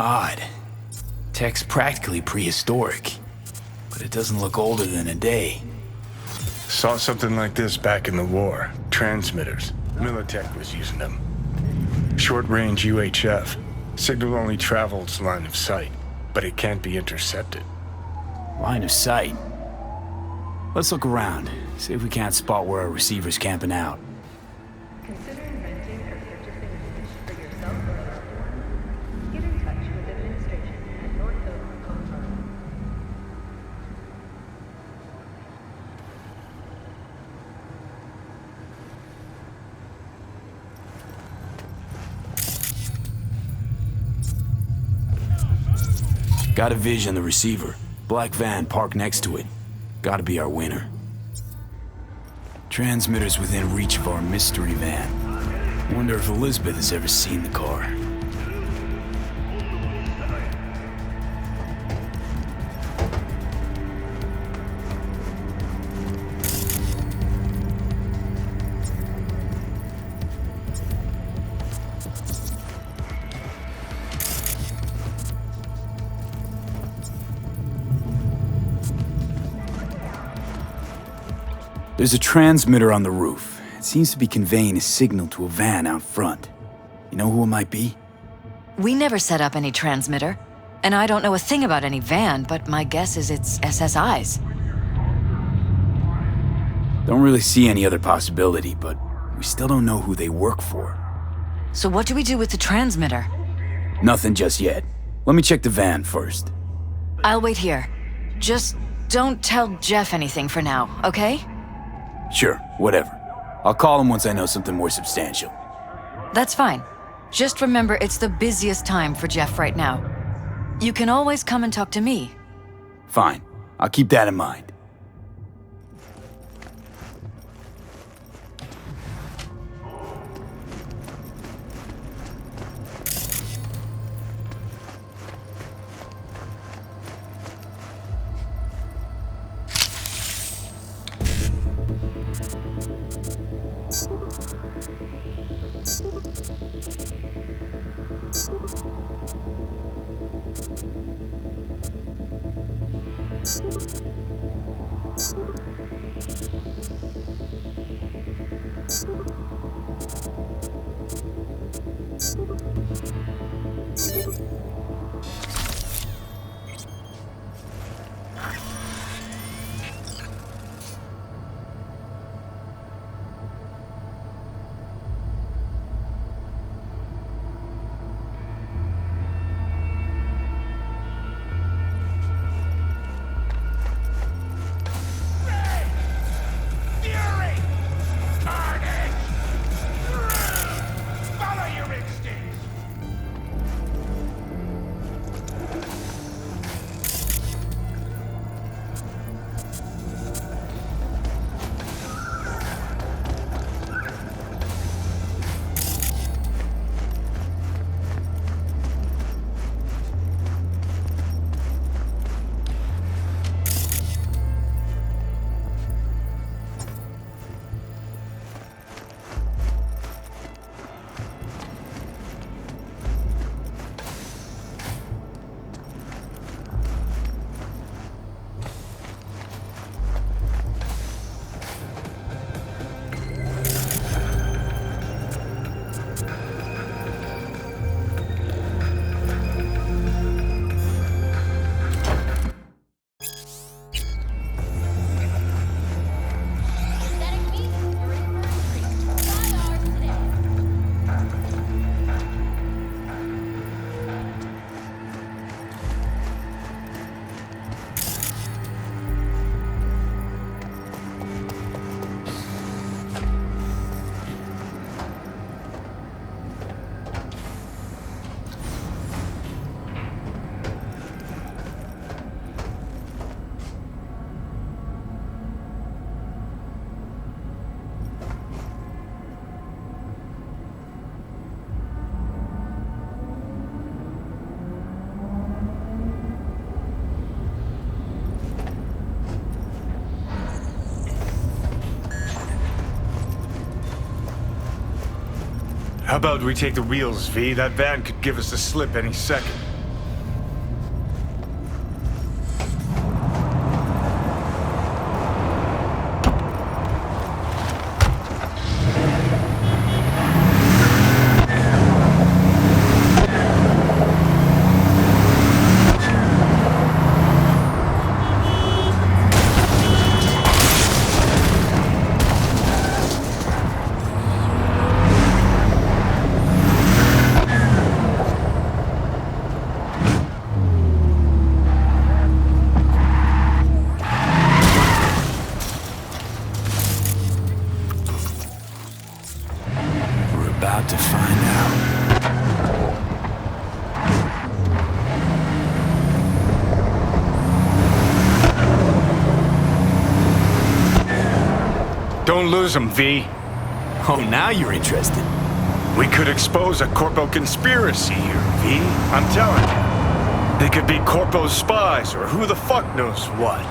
Odd. Tech's practically prehistoric, but it doesn't look older than a day. Saw something like this back in the war. Transmitters. Militech was using them. Short-range UHF. Signal only travels line of sight, but it can't be intercepted. Line of sight. Let's look around, see if we can't spot where our receiver's camping out. Consider renting or purchasing a dish for yourself or a loved one. Get in touch with administration at North Oak Confronting. Got a vision on the receiver. Black van parked next to it. Gotta be our winner. Transmitter's within reach of our mystery van. Wonder if Elizabeth has ever seen the car. There's a transmitter on the roof. It seems to be conveying a signal to a van out front. You know who it might be? We never set up any transmitter, and I don't know a thing about any van, but my guess is it's SSI's. Don't really see any other possibility, but we still don't know who they work for. So what do we do with the transmitter? Nothing just yet. Let me check the van first. I'll wait here. Just don't tell Jeff anything for now, okay? Sure, whatever. I'll call him once I know something more substantial. That's fine. Just remember it's the busiest time for Jeff right now. You can always come and talk to me. Fine. I'll keep that in mind. How about we take the wheels, V? That van could give us a slip any second. Don't lose them, V. Oh, now you're interested. We could expose a Corpo conspiracy here, V. I'm telling you. They could be Corpo's spies or who the fuck knows what.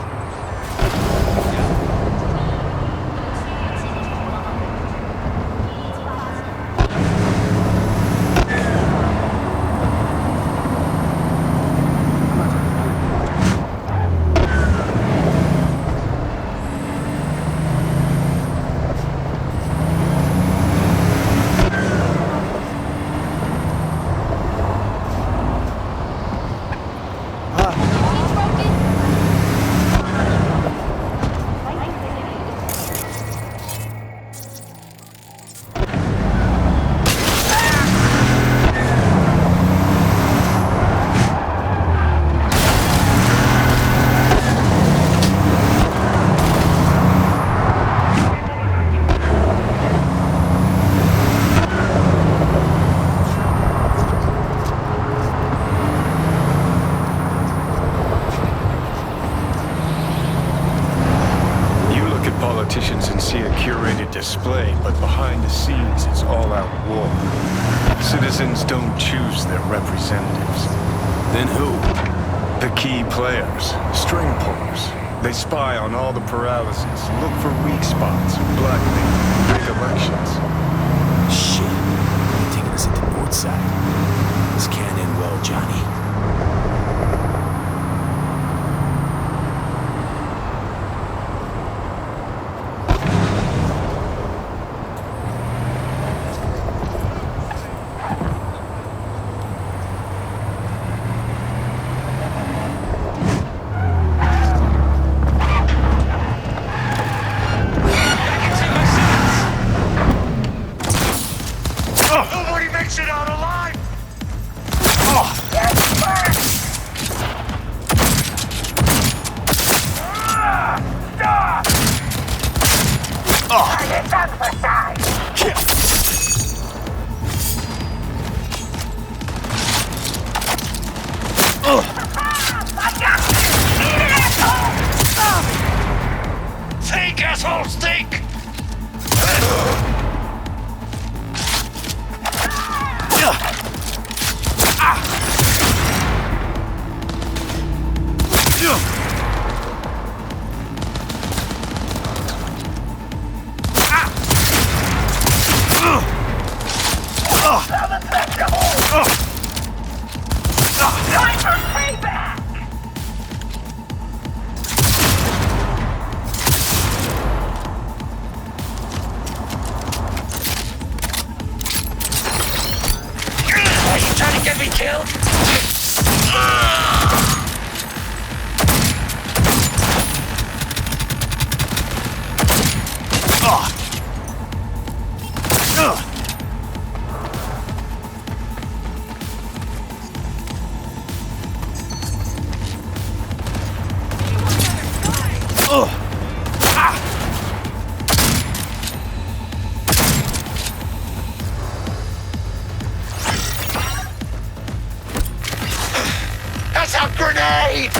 Politicians and see a curated display, but behind the scenes it's all-out war. Citizens don't choose their representatives. Then who? The key players, string pullers. They spy on all the Peralezes, look for weak spots, blackmail, rig elections. Shit. You're taking us into Northside. This can't end well, Johnny. Think, assholes, think! Trying to get me killed? That's a grenade!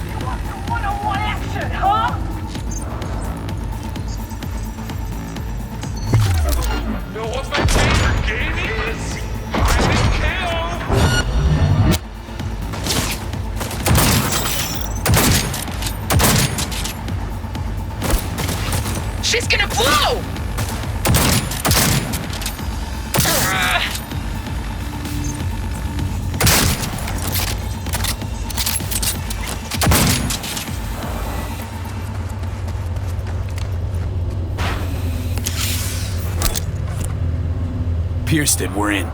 You want some one-on-one action, huh? Know what my favorite game is? I'm in KO! She's gonna blow! Pierced it, we're in.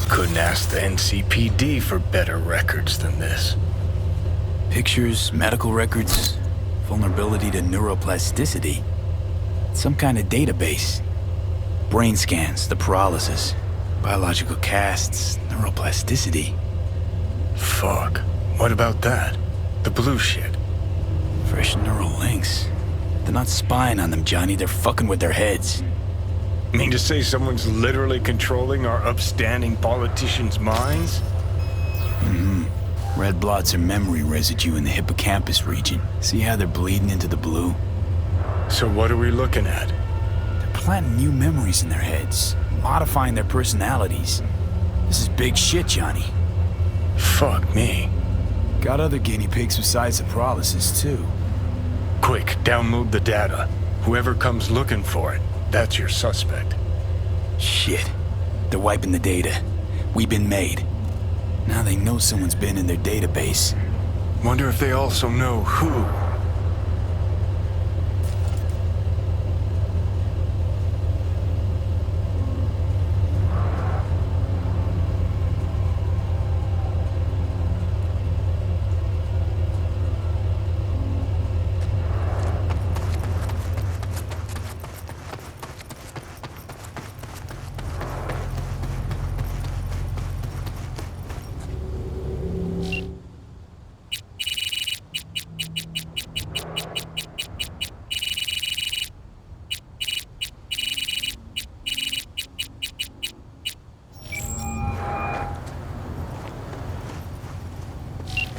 Couldn't ask the NCPD for better records than this. Pictures, medical records, vulnerability to neuroplasticity. Some kind of database. Brain scans, the Peralezes, biological casts, neuroplasticity. Fuck. What about that? The blue shit. Fresh neural links. They're not spying on them, Johnny. They're fucking with their heads. Mean to say someone's literally controlling our upstanding politicians' minds? Red blots are memory residue in the hippocampus region. See how they're bleeding into the blue? So what are we looking at? They're planting new memories in their heads, modifying their personalities. This is big shit, Johnny. Fuck me. Got other guinea pigs besides the Peralez's, too. Quick, download the data. Whoever comes looking for it, that's your suspect. Shit. They're wiping the data. We've been made. Now they know someone's been in their database. Wonder if they also know who.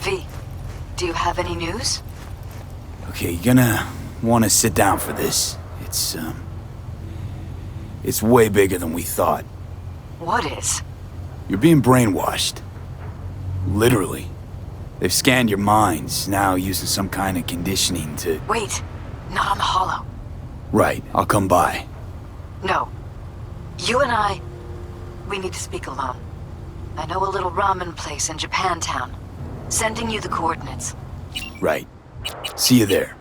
V, do you have any news? Okay, you're gonna want to sit down for this. It's way bigger than we thought. What is? You're being brainwashed. Literally. They've scanned your minds, now using some kind of conditioning to... Wait, not on the holo. Right, I'll come by. No. You and we need to speak alone. I know a little ramen place in Japantown. Sending you the coordinates. Right. See you there.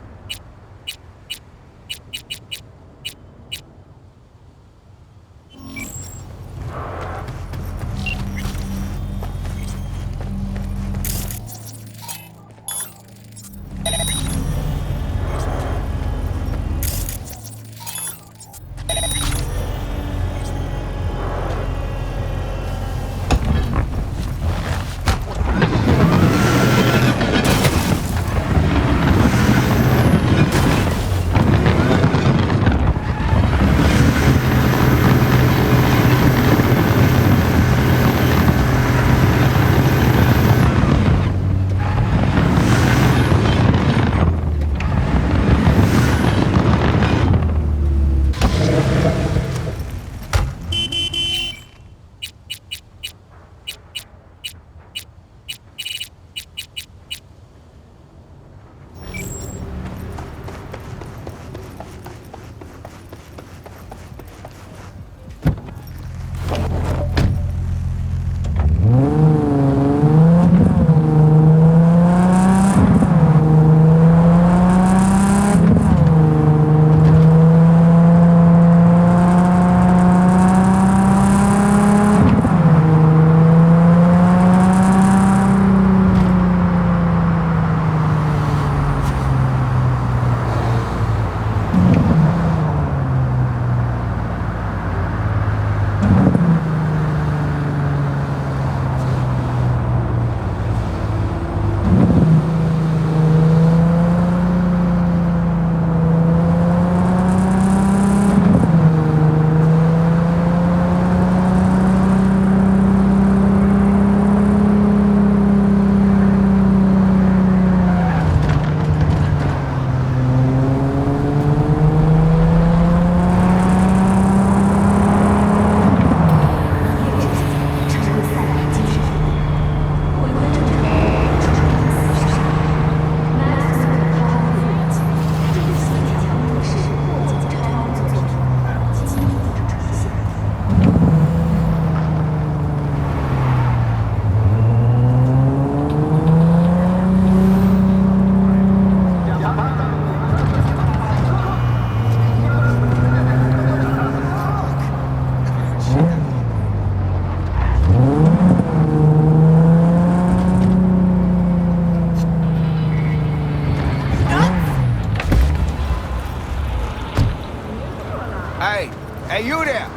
Hey, you there?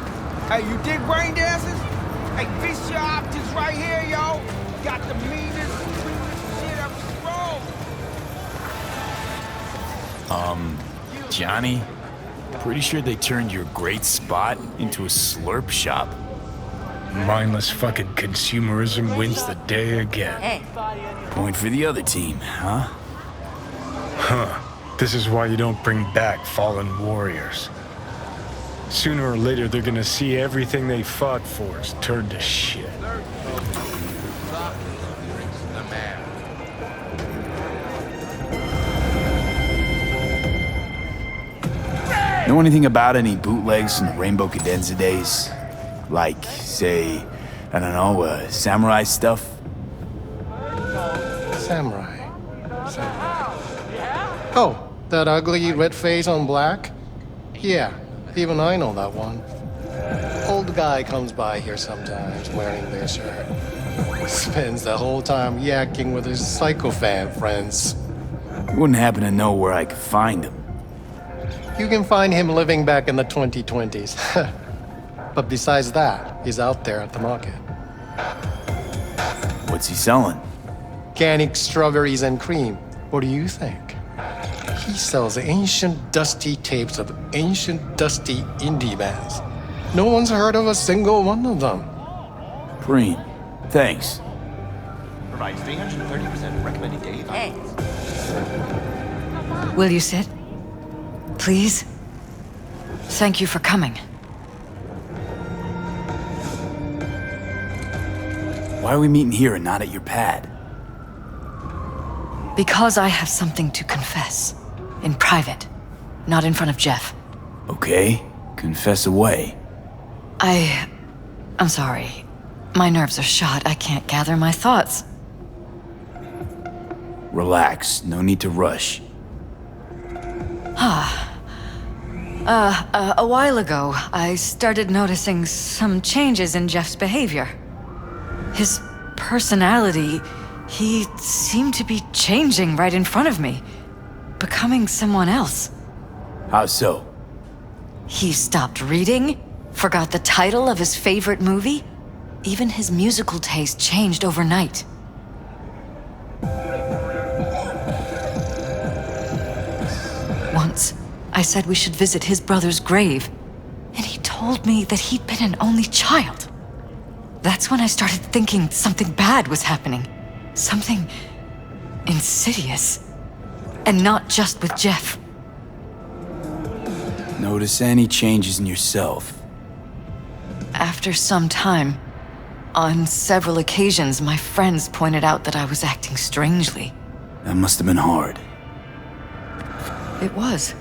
Hey, you dig brain dances? Hey, fish optics right here, yo. Got the meanest, sweetest shit ever rolled. Johnny, pretty sure they turned your great spot into a slurp shop. Mindless fucking consumerism wins the day again. Point for the other team, huh? This is why you don't bring back fallen warriors. Sooner or later, they're gonna see everything they fought for is turned to shit. Know anything about any bootlegs from the Rainbow Cadenza days? Like, say, I don't know, samurai stuff? Samurai. Oh, that ugly red face on black? Yeah, even I know that one. Old guy comes by here sometimes wearing their shirt. Spends the whole time yakking with his psychophant friends. You wouldn't happen to know where I could find him. You can find him living back in the 2020s. But besides that, he's out there at the market. What's he selling? Organic strawberries and cream. What do you think? He sells ancient, dusty tapes of ancient, dusty indie bands. No one's heard of a single one of them. Preen, thanks. Provides 330% recommended daily value. Will you sit? Please? Thank you for coming. Why are we meeting here and not at your pad? Because I have something to confess. In private. Not in front of Jeff. Okay, confess away. I'm sorry. My nerves are shot. I can't gather my thoughts. Relax, no need to rush. A while ago, I started noticing some changes in Jeff's behavior. His personality, he seemed to be changing right in front of me. Becoming someone else. How so? He stopped reading, forgot the title of his favorite movie. Even his musical taste changed overnight. Once, I said we should visit his brother's grave, and he told me that he'd been an only child. That's when I started thinking something bad was happening. Something insidious. And not just with Jeff. Notice any changes in yourself? After some time, on several occasions, my friends pointed out that I was acting strangely. That must have been hard. It was.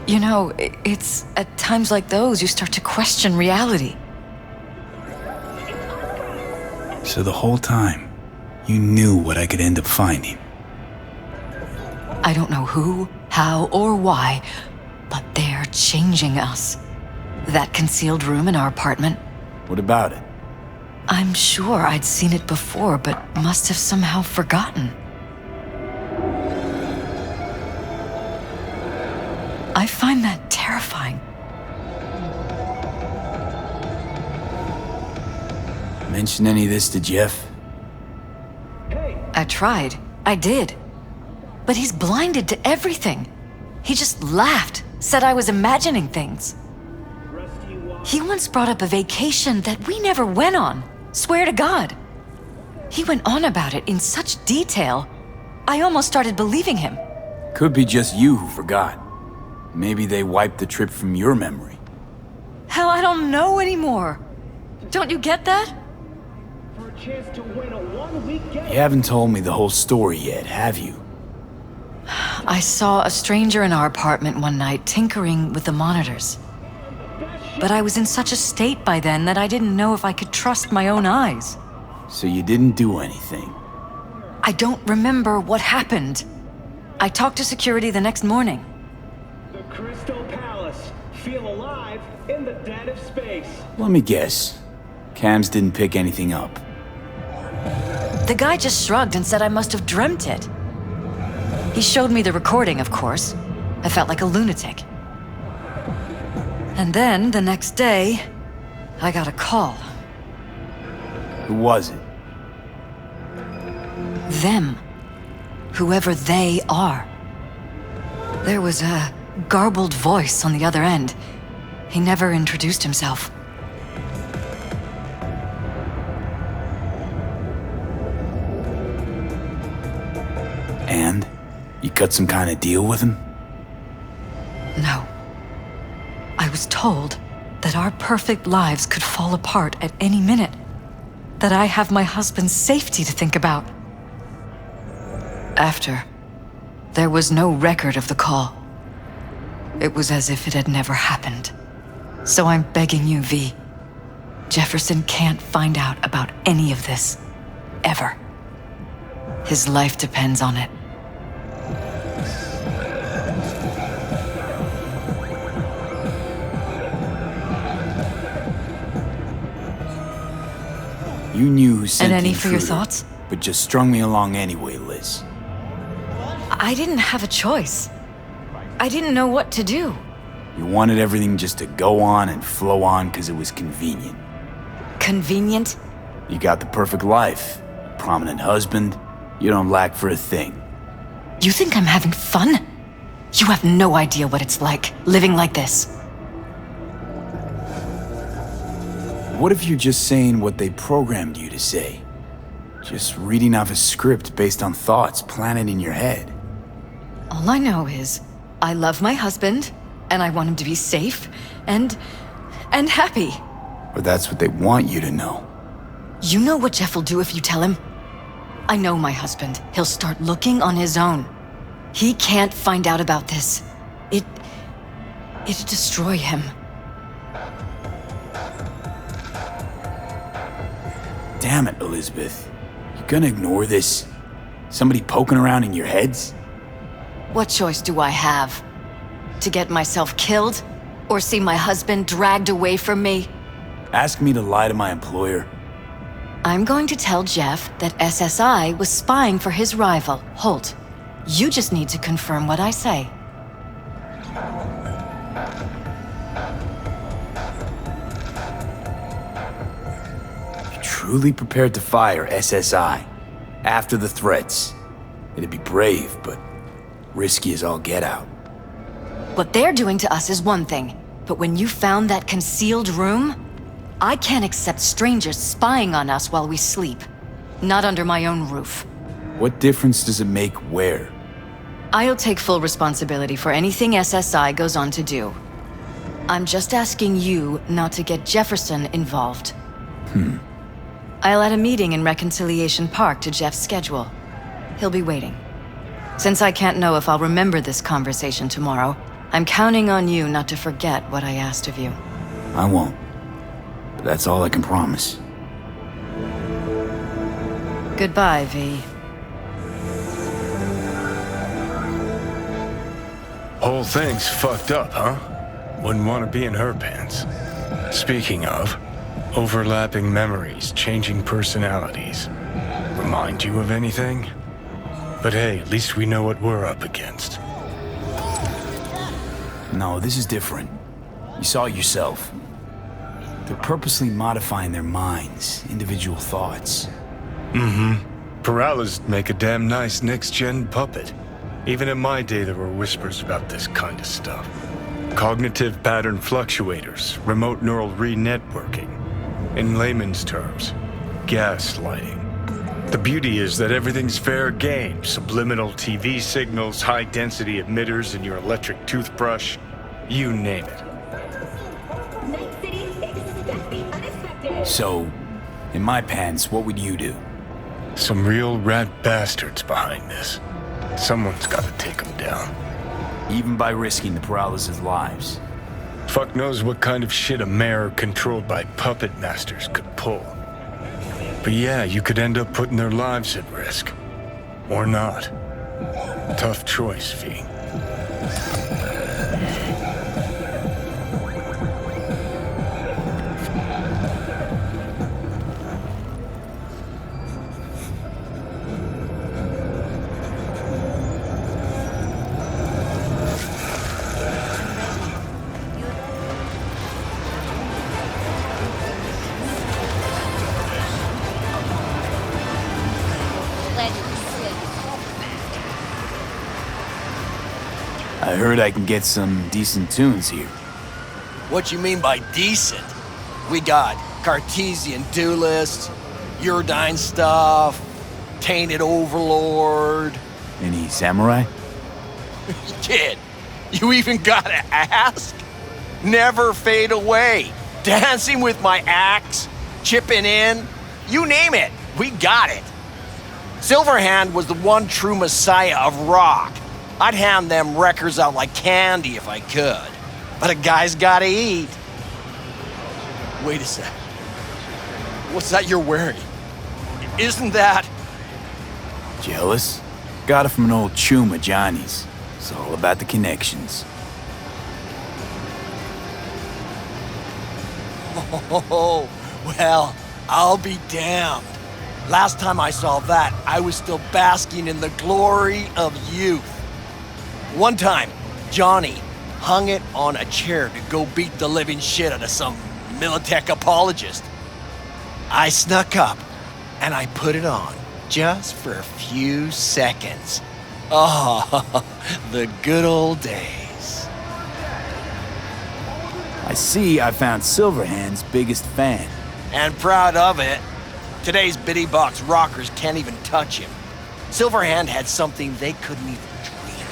You know, it's at times like those you start to question reality. So the whole time, you knew what I could end up finding. I don't know who, how, or why, but they're changing us. That concealed room in our apartment. What about it? I'm sure I'd seen it before, but must have somehow forgotten. I find that terrifying. Mention any of this to Jeff? I tried. I did. But he's blinded to everything. He just laughed, said I was imagining things. He once brought up a vacation that we never went on. Swear to God. He went on about it in such detail, I almost started believing him. Could be just you who forgot. Maybe they wiped the trip from your memory. Hell, I don't know anymore. Don't you get that? You haven't told me the whole story yet, have you? I saw a stranger in our apartment one night tinkering with the monitors. But I was in such a state by then that I didn't know if I could trust my own eyes. So you didn't do anything? I don't remember what happened. I talked to security the next morning. The Crystal Palace. Feel alive in the dead of space. Let me guess. Cams didn't pick anything up. The guy just shrugged and said I must have dreamt it. He showed me the recording, of course. I felt like a lunatic. And then, the next day, I got a call. Who was it? Them. Whoever they are. There was a garbled voice on the other end. He never introduced himself. And? You cut some kind of deal with him? No. I was told that our perfect lives could fall apart at any minute. That I have my husband's safety to think about. After, there was no record of the call. It was as if it had never happened. So I'm begging you, V. Jefferson can't find out about any of this. Ever. His life depends on it. You knew who sent And any the for your intruder, thoughts? but just strung me along anyway, Liz. I didn't have a choice. I didn't know what to do. You wanted everything just to go on and flow on because it was convenient. Convenient? You got the perfect life, prominent husband, you don't lack for a thing. You think I'm having fun? You have no idea what it's like, living like this. What if you're just saying what they programmed you to say? Just reading off a script based on thoughts planted in your head. All I know is, I love my husband, and I want him to be safe, and happy. Or that's what they want you to know. You know what Jeff will do if you tell him? I know my husband. He'll start looking on his own. He can't find out about this. It'd destroy him. Damn it, Elizabeth. You gonna ignore this? Somebody poking around in your heads? What choice do I have? To get myself killed? Or see my husband dragged away from me? Ask me to lie to my employer? I'm going to tell Jeff that SSI was spying for his rival, Holt. You just need to confirm what I say. You're truly prepared to fire SSI after the threats. It'd be brave, but risky as all get out. What they're doing to us is one thing, but when you found that concealed room, I can't accept strangers spying on us while we sleep. Not under my own roof. What difference does it make where? I'll take full responsibility for anything SSI goes on to do. I'm just asking you not to get Jefferson involved. I'll add a meeting in Reconciliation Park to Jeff's schedule. He'll be waiting. Since I can't know if I'll remember this conversation tomorrow, I'm counting on you not to forget what I asked of you. I won't. But that's all I can promise. Goodbye, V. Whole thing's fucked up, huh? Wouldn't want to be in her pants. Speaking of, overlapping memories, changing personalities. Remind you of anything? But hey, at least we know what we're up against. No, this is different. You saw it yourself. They're purposely modifying their minds, individual thoughts. Peralez make a damn nice next-gen puppet. Even in my day, there were whispers about this kind of stuff. Cognitive pattern fluctuators, remote neural re-networking. In layman's terms, gaslighting. The beauty is that everything's fair game. Subliminal TV signals, high-density emitters in your electric toothbrush. You name it. So, in my pants, what would you do? Some real rat bastards behind this. Someone's got to take them down. Even by risking the Peralez's lives. Fuck knows what kind of shit a mayor controlled by puppet masters could pull. But yeah, you could end up putting their lives at risk. Or not. Tough choice, V. I heard I can get some decent tunes here. What you mean by decent? We got Cartesian Duelist, Uridine stuff, Tainted Overlord. Any samurai? Kid, you even gotta ask? Never fade away. Dancing with my axe, chipping in, you name it, we got it. Silverhand was the one true messiah of rock. I'd hand them records out like candy if I could. But a guy's gotta eat. Wait a sec. What's that you're wearing? Isn't that... Jealous? Got it from an old chum of Johnny's. It's all about the connections. Oh, well, I'll be damned. Last time I saw that, I was still basking in the glory of youth. One time, Johnny hung it on a chair to go beat the living shit out of some Militech apologist. I snuck up, and I put it on, just for a few seconds. Oh, the good old days. I see I found Silverhand's biggest fan. And proud of it. Today's bitty box rockers can't even touch him. Silverhand had something they couldn't even dream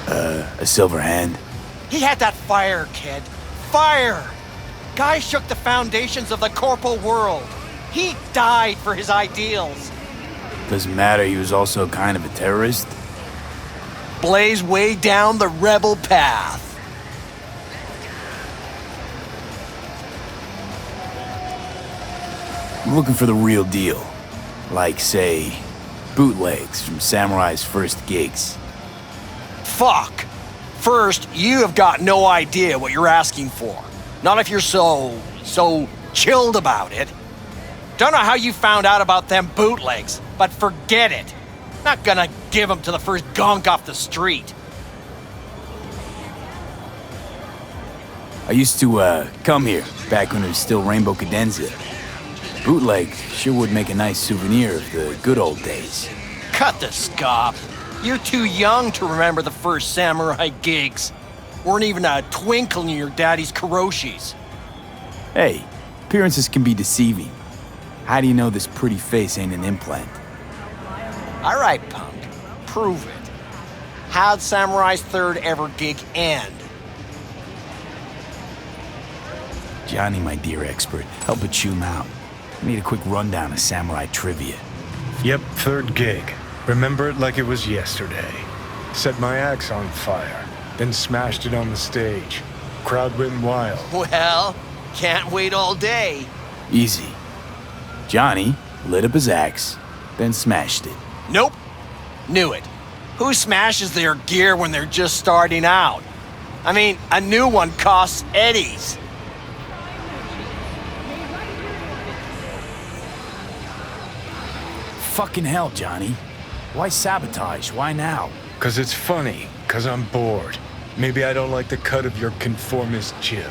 of. A Silverhand? He had that fire, kid. Fire! Guy shook the foundations of the corporal world. He died for his ideals. Doesn't matter, he was also kind of a terrorist. Blaze way down the rebel path. I'm looking for the real deal. Like, say, bootlegs from Samurai's first gigs. Fuck. First, you have got no idea what you're asking for. Not if you're so chilled about it. Don't know how you found out about them bootlegs, but forget it. Not gonna give them to the first gonk off the street. I used to, come here, back when it was still Rainbow Cadenza. Bootleg sure would make a nice souvenir of the good old days. Cut the scop. You're too young to remember the first samurai gigs. Weren't even a twinkle in your daddy's karoshis. Hey, appearances can be deceiving. How do you know this pretty face ain't an implant? All right, punk. Prove it. How'd Samurai's third ever gig end? Johnny, my dear expert, help a chum out. I need a quick rundown of samurai trivia. Yep, third gig. Remember it like it was yesterday. Set my axe on fire, then smashed it on the stage. Crowd went wild. Well, can't wait all day. Easy. Johnny lit up his axe, then smashed it. Nope. Knew it. Who smashes their gear when they're just starting out? I mean, a new one costs eddies. Fucking hell, Johnny. Why sabotage? Why now? 'Cause it's funny, 'cause I'm bored. Maybe I don't like the cut of your conformist jib.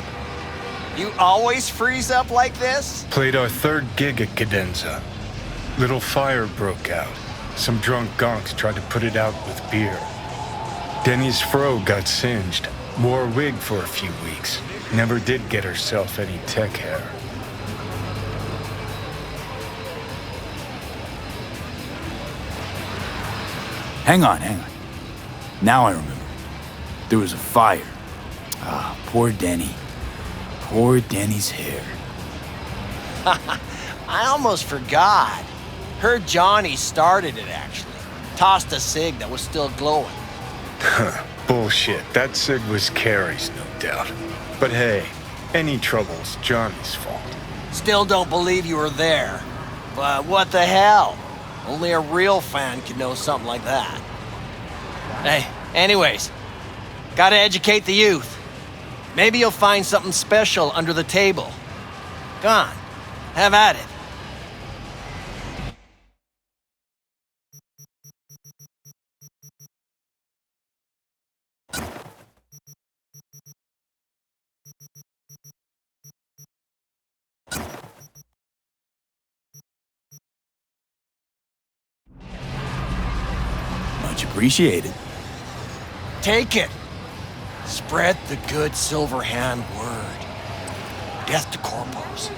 You always freeze up like this? Played our third gig at Cadenza. Little fire broke out. Some drunk gonks tried to put it out with beer. Denny's fro got singed. Wore a wig for a few weeks. Never did get herself any tech hair. Hang on. Now I remember. There was a fire. Ah, poor Denny. Poor Denny's hair. I almost forgot. Heard Johnny started it, actually. Tossed a cig that was still glowing. Bullshit. That cig was Carrie's, no doubt. But hey, any trouble's Johnny's fault. Still don't believe you were there. But what the hell? Only a real fan could know something like that. Hey, anyways, gotta educate the youth. Maybe you'll find something special under the table. Go on, have at it. Much appreciated. Take it. Spread the good Silver Hand word. Death to corpos.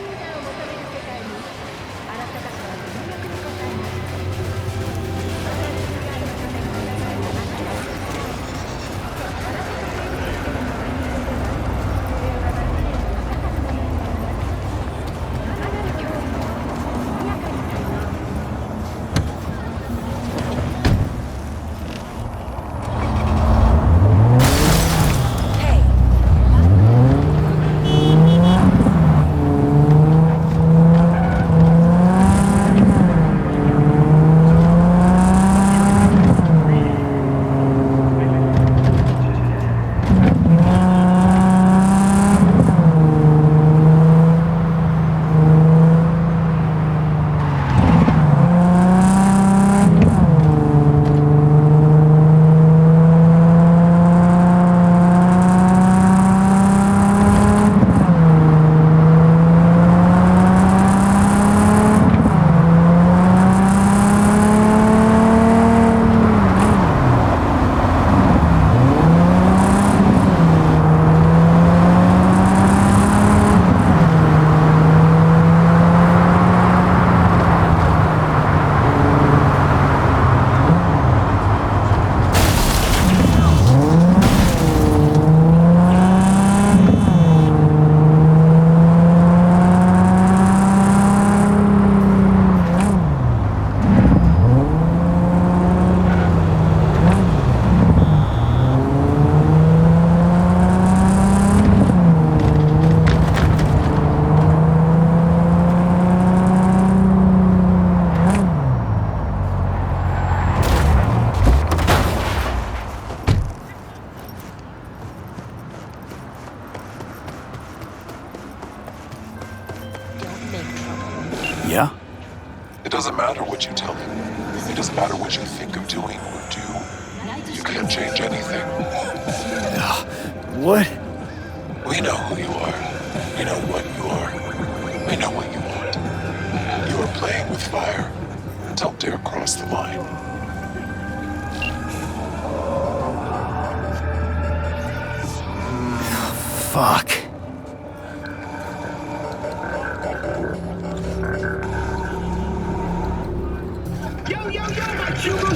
Yeah? It doesn't matter what you tell him. It doesn't matter what you think of doing or do. You can't change anything. What? We know who you are. We know what you are. We know what you want. You are playing with fire. Don't dare cross the line. Fuck.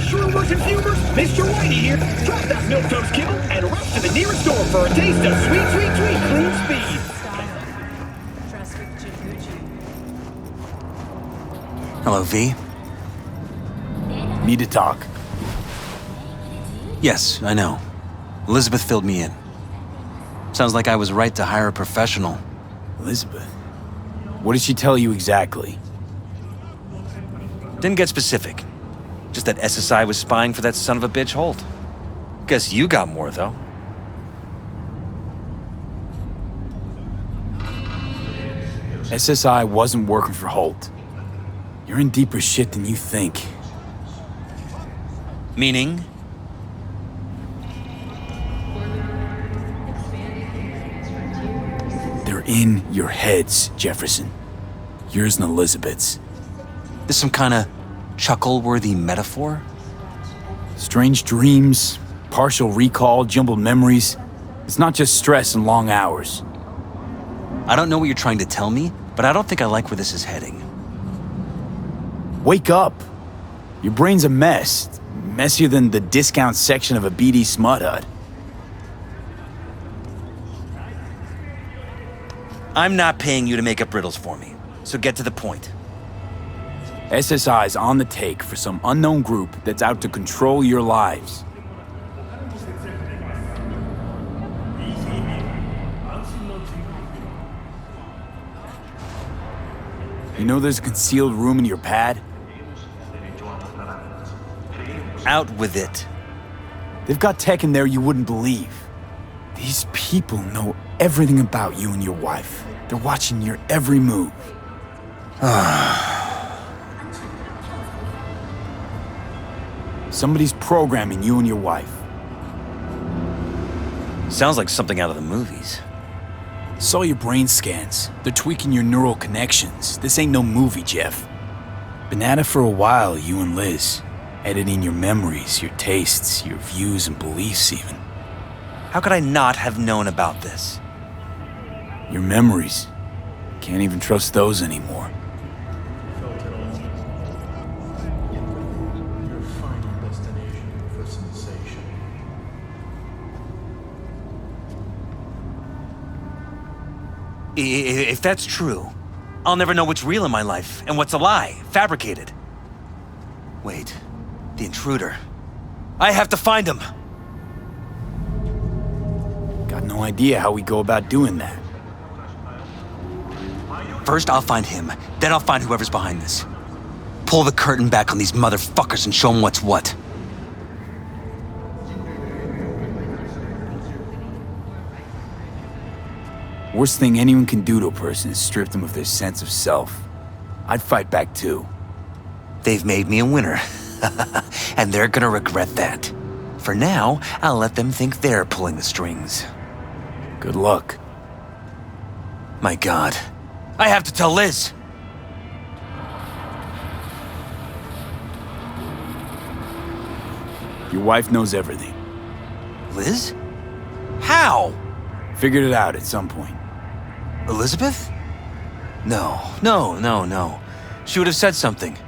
Shroomers and fumers, Mr. Whitey here. Drop that milquetoast kibble and rush to the nearest store for a taste of sweet, sweet, sweet clean speed. Hello, V. Need to talk. Yes, I know. Elizabeth filled me in. Sounds like I was right to hire a professional. Elizabeth? What did she tell you exactly? Didn't get specific. Just that SSI was spying for that son of a bitch Holt. Guess you got more, though. SSI wasn't working for Holt. You're in deeper shit than you think. Meaning? They're in your heads, Jefferson. Yours and Elizabeth's. This some kind of chuckle-worthy metaphor? Strange dreams, partial recall, jumbled memories. It's not just stress and long hours. I don't know what you're trying to tell me, but I don't think I like where this is heading. Wake up. Your brain's a mess. Messier than the discount section of a BD smut hut. I'm not paying you to make up riddles for me, so get to the point. SSI's on the take for some unknown group that's out to control your lives. You know there's a concealed room in your pad? Out with it. They've got tech in there you wouldn't believe. These people know everything about you and your wife. They're watching your every move. Somebody's programming you and your wife. Sounds like something out of the movies. Saw your brain scans. They're tweaking your neural connections. This ain't no movie, Jeff. Been at it for a while, you and Liz. Editing your memories, your tastes, your views and beliefs even. How could I not have known about this? Your memories. Can't even trust those anymore. If that's true, I'll never know what's real in my life and what's a lie, fabricated. Wait, the intruder. I have to find him! Got no idea how we go about doing that. First, I'll find him. Then I'll find whoever's behind this. Pull the curtain back on these motherfuckers and show them what's what. Worst thing anyone can do to a person is strip them of their sense of self. I'd fight back too. They've made me a winner. And they're gonna regret that. For now, I'll let them think they're pulling the strings. Good luck. My God. I have to tell Liz! Your wife knows everything. Liz? How? Figured it out at some point. Elizabeth? No. She would have said something.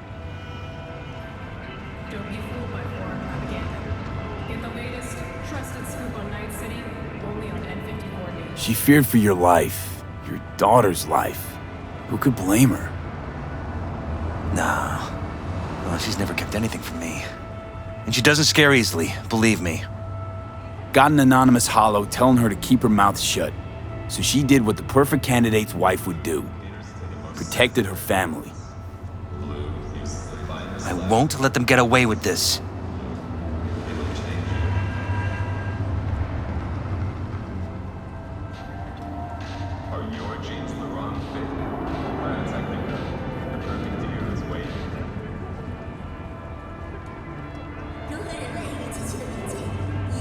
Don't be fooled by foreign propaganda. Get the latest, trusted scoop on Night City, only on N54 News. She feared for your life, your daughter's life. Who could blame her? Nah. Well, she's never kept anything from me. And she doesn't scare easily, believe me. Got an anonymous holo telling her to keep her mouth shut. So she did what the perfect candidate's wife would do. Protected her family. I won't let them get away with this.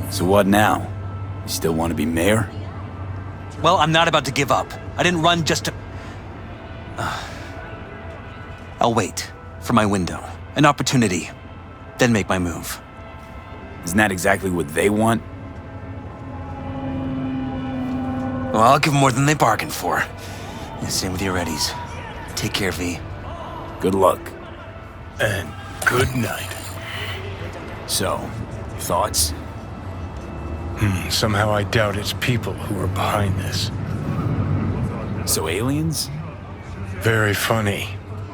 So what now? You still want to be mayor? Well, I'm not about to give up. I didn't run just to... I'll wait for my window, an opportunity, then make my move. Isn't that exactly what they want? Well, I'll give them more than they bargained for. And same with your Eddies. Take care, V. Good luck. And good night. So, thoughts? Somehow I doubt it's people who are behind this. So aliens? Very funny.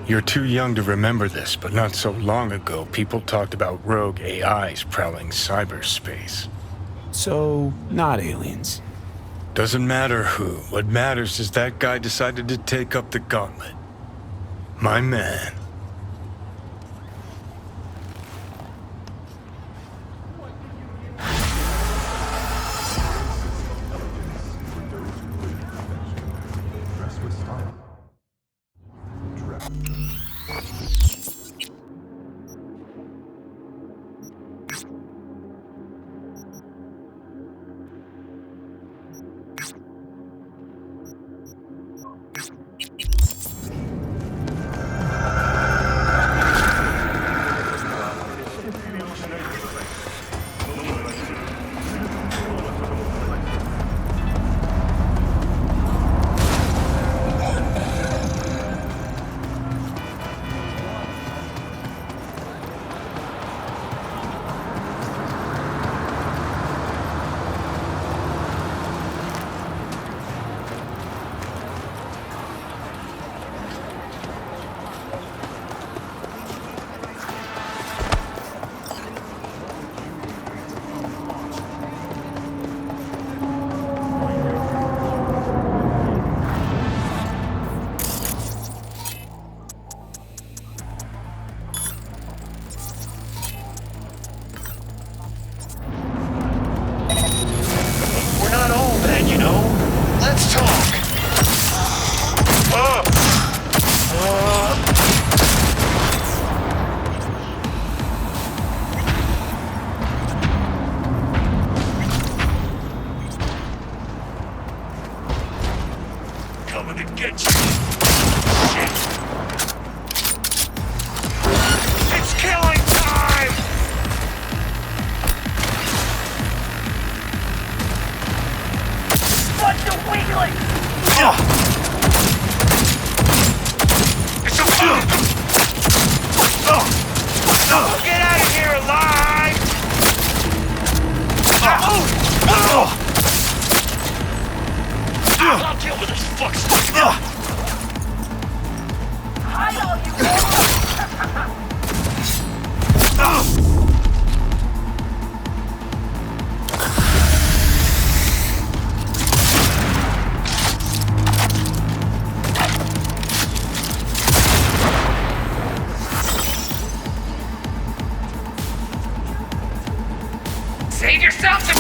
You're too young to remember this, but not so long ago, people talked about rogue AIs prowling cyberspace. So, not aliens. Doesn't matter who. What matters is that guy decided to take up the gauntlet. My man. Get out of here alive! I'll deal with this fuck. Save yourself some...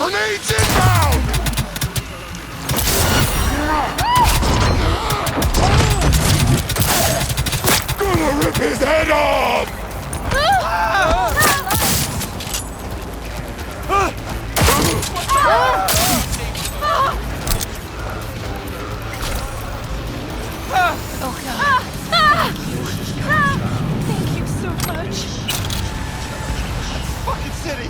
Grenades inbound! Gonna rip his head off! Oh god. Thank you so much. Fucking city!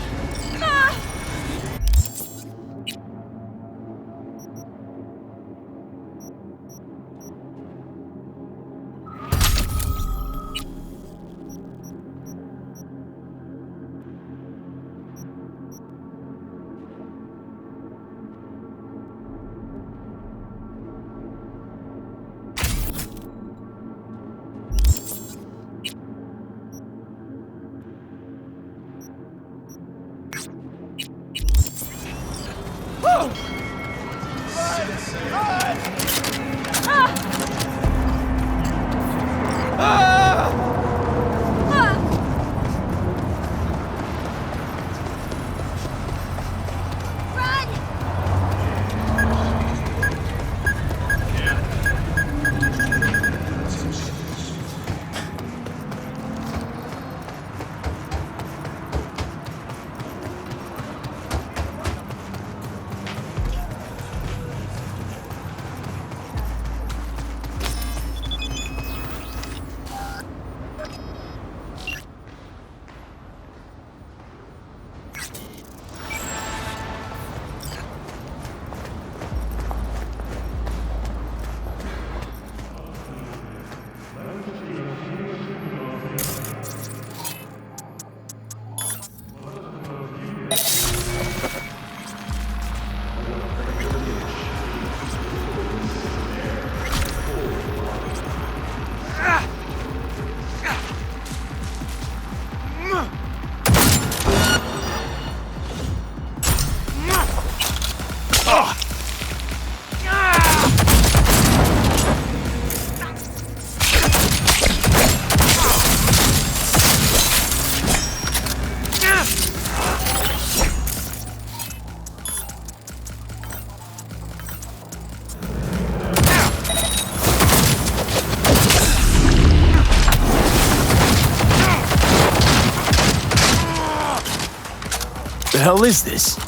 The hell is this?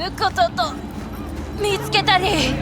ることと見つけたり。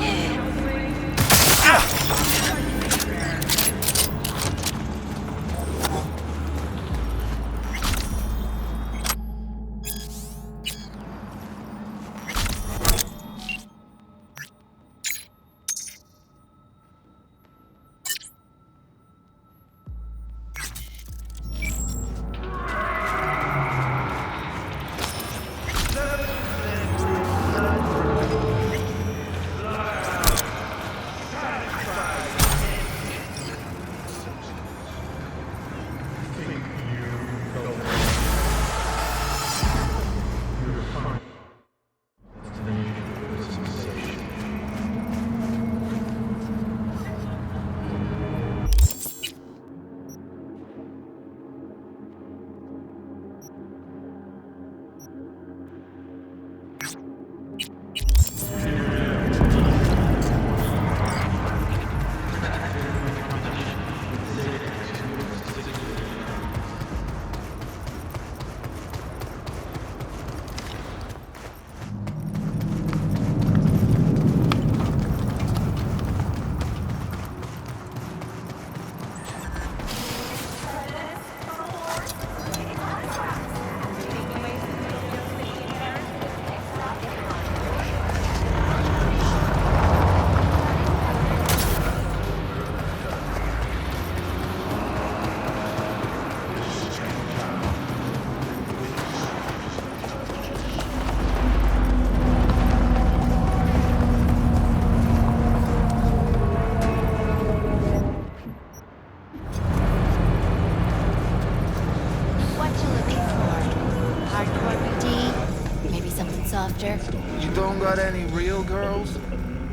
Softer. You don't got any real girls?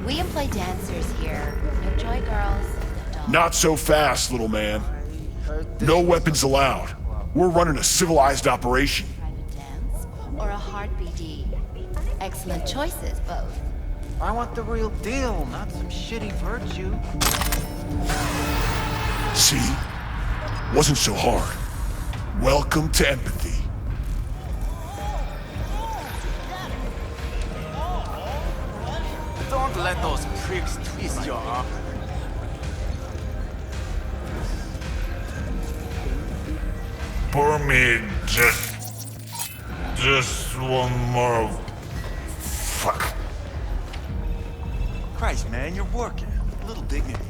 We employ dancers here. No joy girls, no dogs. Not so fast, little man. No weapons allowed. We're running a civilized operation. Private dance or a hard BD. Excellent choices, both. I want the real deal, not some shitty virtue. See? Wasn't so hard. Welcome to empathy. Don't let those pricks twist your arm. Pour me just one more. Fuck. Christ, man, you're working. A little dignity.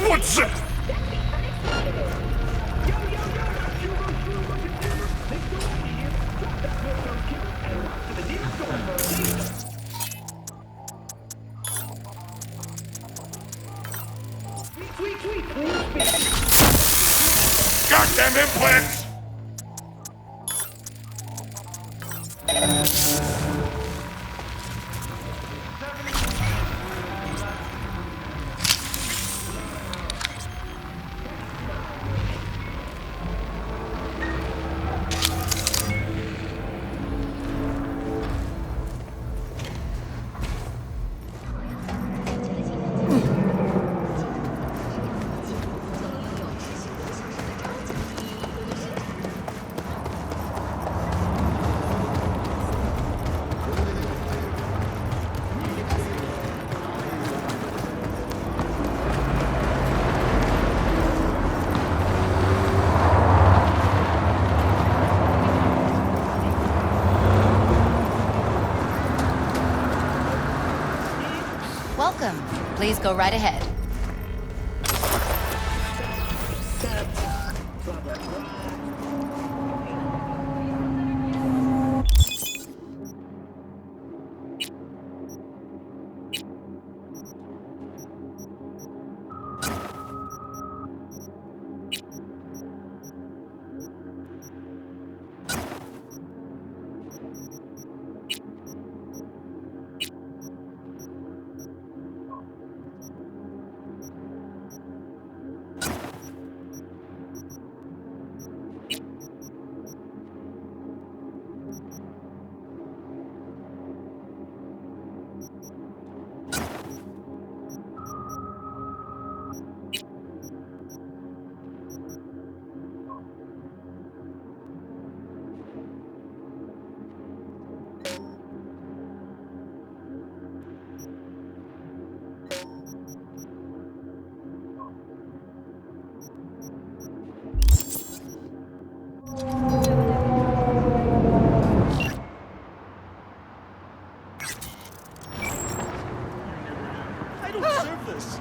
What's it? Goddamn implants! Welcome. Please go right ahead. I don't deserve this.